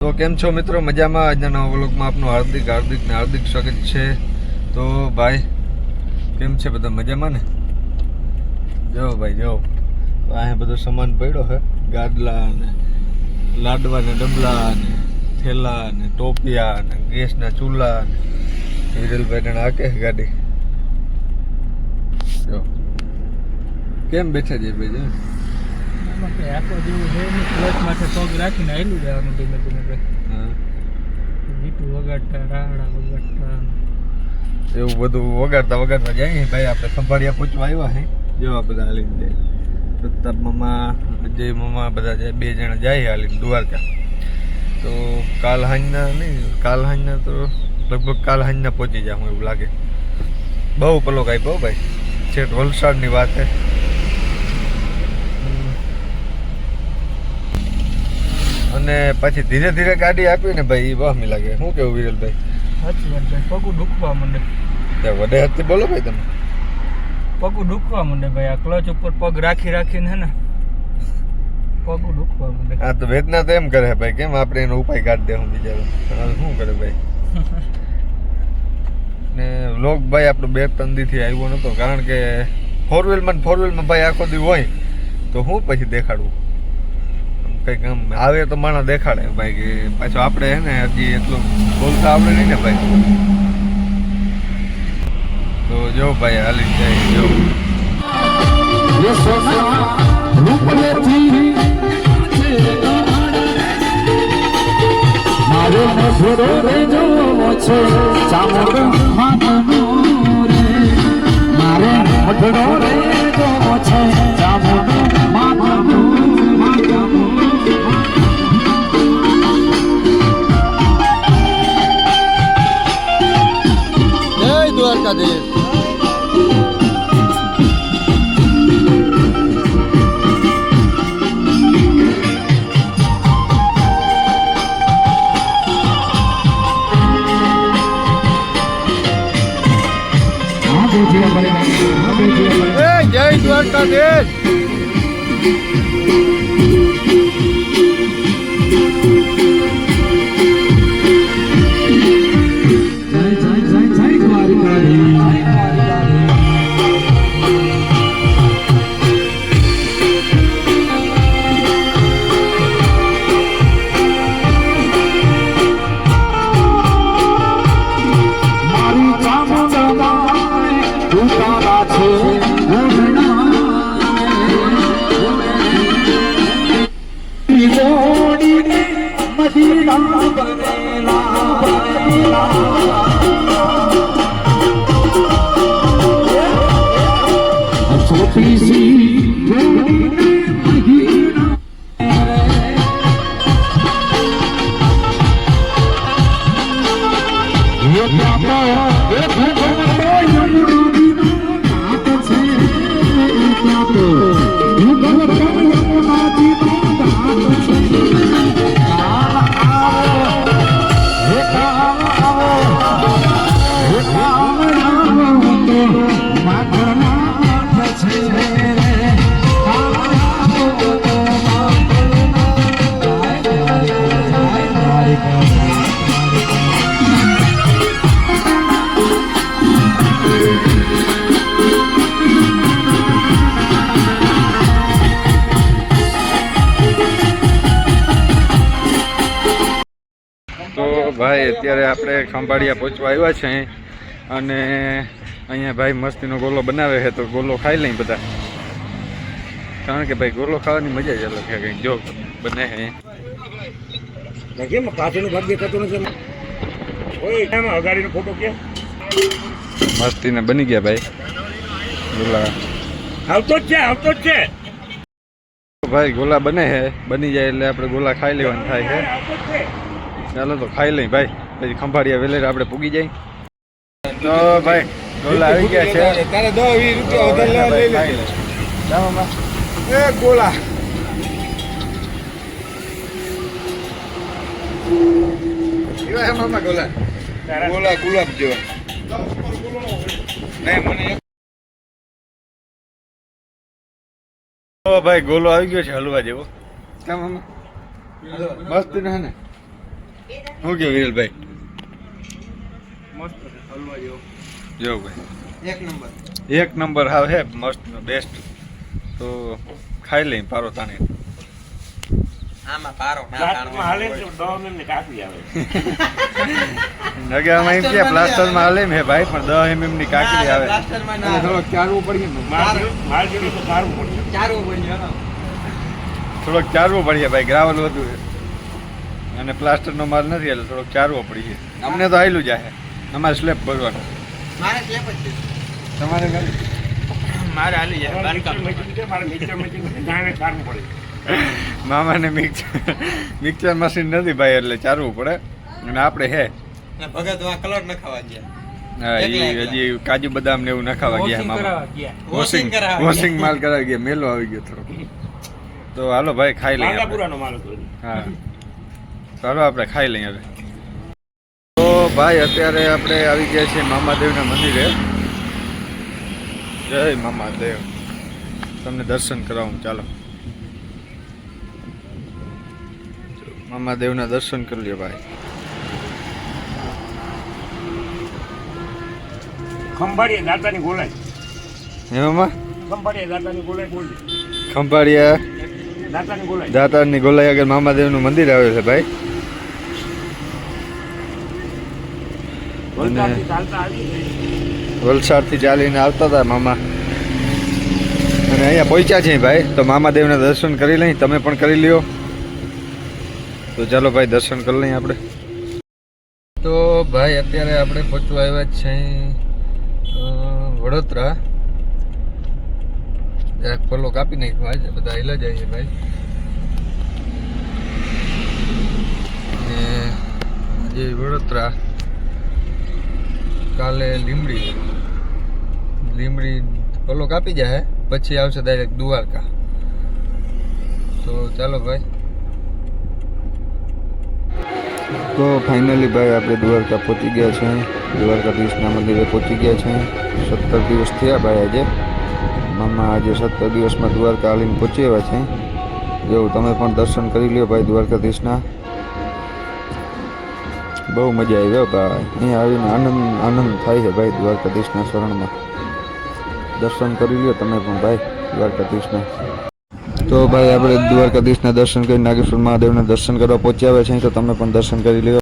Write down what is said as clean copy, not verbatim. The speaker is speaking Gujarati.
તો કેમ છો મિત્રો? મજામાં? આજના નવા વ્લોગમાં આપનું હાર્દિક સ્વાગત છે. તો ભાઈ કેમ છે બધા? મજામાં ને? જો ભાઈ જો અહીંયા બધો સામાન પડ્યો છે, ગાદલા ને લાડવા ને ડબલા ને થેલા ને ટોપિયા ને ગેસના ચૂલા ને વિરલભાઈ ને આકે ગાડી જો કેમ બેઠા છે ભાઈ? જો આખો જેવું છે ને, ક્લચ માટે પગ રાખીને આવેલું જવાનું ધીમે ધીમે. ગીતું વગાડતા, રાહડા વગાડતા, એવું બધું વગાડતા જાય ભાઈ. આપણે ખંભાળિયા પૂછવા આવ્યા હે. જેવા બધા હાલીને જાય, પ્રતાપ મામા, અજય મામા બધા જાય, 2 જણા જાય હાલીને દ્વારકા. તો કાલ હાંજના તો લગભગ કાલ હાંજના પહોંચી જાઉં એવું લાગે. બહુ પેલો કાંઈ બહુ ભાઈ છેક વલસાડની વાત છે. અને પછી ધીરે ધીરે ગાડી આપી ને ભાઈ, એ વહમી લાગે. શું કેવું વિરલભાઈ? સાચી વાત ભાઈ. પગું દુખવા માંડે. વડે હાથથી બોલો ભાઈ તમે. પગું દુખવા માંડે ભાઈ. આ ક્લચ ઉપર પગ રાખીને હે ને પગું દુખવા માંડે. હા તો વેદના તો એમ કરે ભાઈ, કેમ આપણે એનો ઉપાય કાઢી દે. હું બિચારો શું કરે ભાઈ. ને વ્લોગ ભાઈ આપણો 2-3 દીથી આવ્યો નતો, કારણ કે ફોર વ્હીલમાં ભાઈ આખો દી હોય તો હું પછી દેખાડવું. કંઈક આમ આવે તો માણસ દેખાડે ભાઈ, કે પાછો આપણે હે ને હજી એટલું બોલતા આવડે નહીં ને ભાઈ. તો જો ભાઈ હાલી જાય. જો દ્વારકાધીશ. જય દ્વારકાધીશ. ભાઈ અત્યારે આપણે ખંભાળિયા પહોંચવા આવ્યા છે અને અહીંયા ભાઈ મસ્તીનો ગોલો બનાવે છે. તો ગોલો ખાઈ લઈ બધા, કારણ કે ભાઈ ગોલો ખાવાની મજા જ અલગ છે. કંઈક જો બને છે પાછળનો ભાગ દેખાતો નથી. મસ્તીને બની ગયા ભાઈ ગોલા. આવતો જ છે ભાઈ. ગોલા બને છે, બની જાય એટલે આપણે ગોલા ખાઈ લેવાનું થાય છે. ચાલો તો ખાઈ લઈ ભાઈ, પછી ખંભાળિયા વેલેર આપણે પૂગી જાય. તો ભાઈ ગોલા આવી ગયા છે. તારે 10-20 રૂપિયા વધારે લઈ લે. એ ગોલા કેવા હે મામા? ગોલા ગુલાબ જેવા. નહીં મને ભાઈ ગોલો આવી ગયો છે હલવા જેવો. કેમ મામા? મસ્ત ને? શું કે વિરલભાઈ? મસ્ત હલવા જેવો. જો ભાઈ એક નંબર. એક નંબર હાવ હે મસ્ત બેસ્ટ. તો ખાઈ લઈ પારો તાણે. આમાં પારો ના પ્લાસ્ટિકમાં હાલે તો 10 mm ની કાકડી આવે. નગામાં એમ કે પ્લાસ્ટરમાં હાલે હે ભાઈ, પણ 10 mm ની કાકડી આવે. પ્લાસ્ટરમાં ના એટલે થોડોક ચારવું પડે ને. માલ જેવી તો સારું પડશે. ચારવું બન્યું. થોડોક ચારવું પડે ભાઈ, ગ્રાવલ વધુ છે અને પ્લાસ્ટરનો માલ નથી એટલે થોડોક ચારવો પડીએ. અમને તો આયલું જાય, અમારે સ્લેબ ભરવાનો. મારે સ્લેપ જ છે. તમારે ખાલી મારે હાલી જાય મારે મિક્સર મશીન જાણે સારું પડે. મામાને મિક્સર મશીન નથી ભાઈ એટલે ચારવું પડે. અને આપણે હે ભગત આ કલર નખાવા ગયા. હા, ઈ હજી કાજુ બદામ ને એવું નખાવા ગયા વોશિંગ મામા. કરાવવા ગયા. વોશિંગ કરાવવા વોશિંગ માલ કરાવી ગયા, મેલો આવી ગયો થોડો. તો હાલો ભાઈ ખાઈ લઈએ આપણે. માંગાપુરાનો માલ હતો. હા, ચાલો આપણે ખાઈ લઈએ હવે. તો ભાઈ અત્યારે આપણે આવી ગયા છીએ મામાદેવના મંદિરે. જય મામાદેવ, તમને દર્શન કરાવું ચાલો. મામાદેવના દર્શન કરી લ્યો ભાઈ. ખંભાળીએ દાતાની ગોલાઈ. એમાં ખંભાળીએ દાતાની ગોલાઈ બોલજે. ખંભાળિયા દાતાની ગોલાઈ. દાતારની ગોલાઈ આગળ મામાદેવનું મંદિર આવેલું છે ભાઈ. વલસાડથી ચાલતા આવી વલસાડથી ચાલીને આવતા હતા મામા, અને અહીંયા પહોંચ્યા છે ભાઈ. તો મામાદેવના દર્શન કરી લઈ, તમે પણ કરી લ્યો. તો ચાલો ભાઈ દર્શન કરી લઈએ આપણે. તો ભાઈ અત્યારે આપણે પહોંચવા આવ્યા જ છે વડોદરા. એક પલ્લો કાપી નાખ્યો આજે, બધા હેલા જાય છે ભાઈ. અને આજે વડોદરા, કાલે લીમડી પલ્લો કાપી જાય, પછી આવશે ડાયરેક્ટ દ્વારકા. તો ચાલો ભાઈ. તો ફાઇનલી ભાઈ આપણે દ્વારકા પહોંચી ગયા છે. દ્વારકાધીશના મંદિરે પહોંચી ગયા છે. 17 દિવસ થયા ભાઈ આજે. મામા આજે 17 દિવસમાં દ્વારકા હાલીને પહોંચી આવ્યા છે. જેવું તમે પણ દર્શન કરી લ્યો ભાઈ દ્વારકાધીશના. બહુ મજા આવી ભાઈ, અહીંયા આવીને આનંદ થાય છે ભાઈ દ્વારકાધીશના શરણમાં. દર્શન કરી લ્યો તમે પણ ભાઈ દ્વારકાધીશના. તો ભાઈ આપણે દ્વારકાધીશના દર્શન કરી નાગેશ્વર મહાદેવના દર્શન કરવા પહોંચ્યા આવ્યા છે, તો તમે પણ દર્શન કરી લ્યો.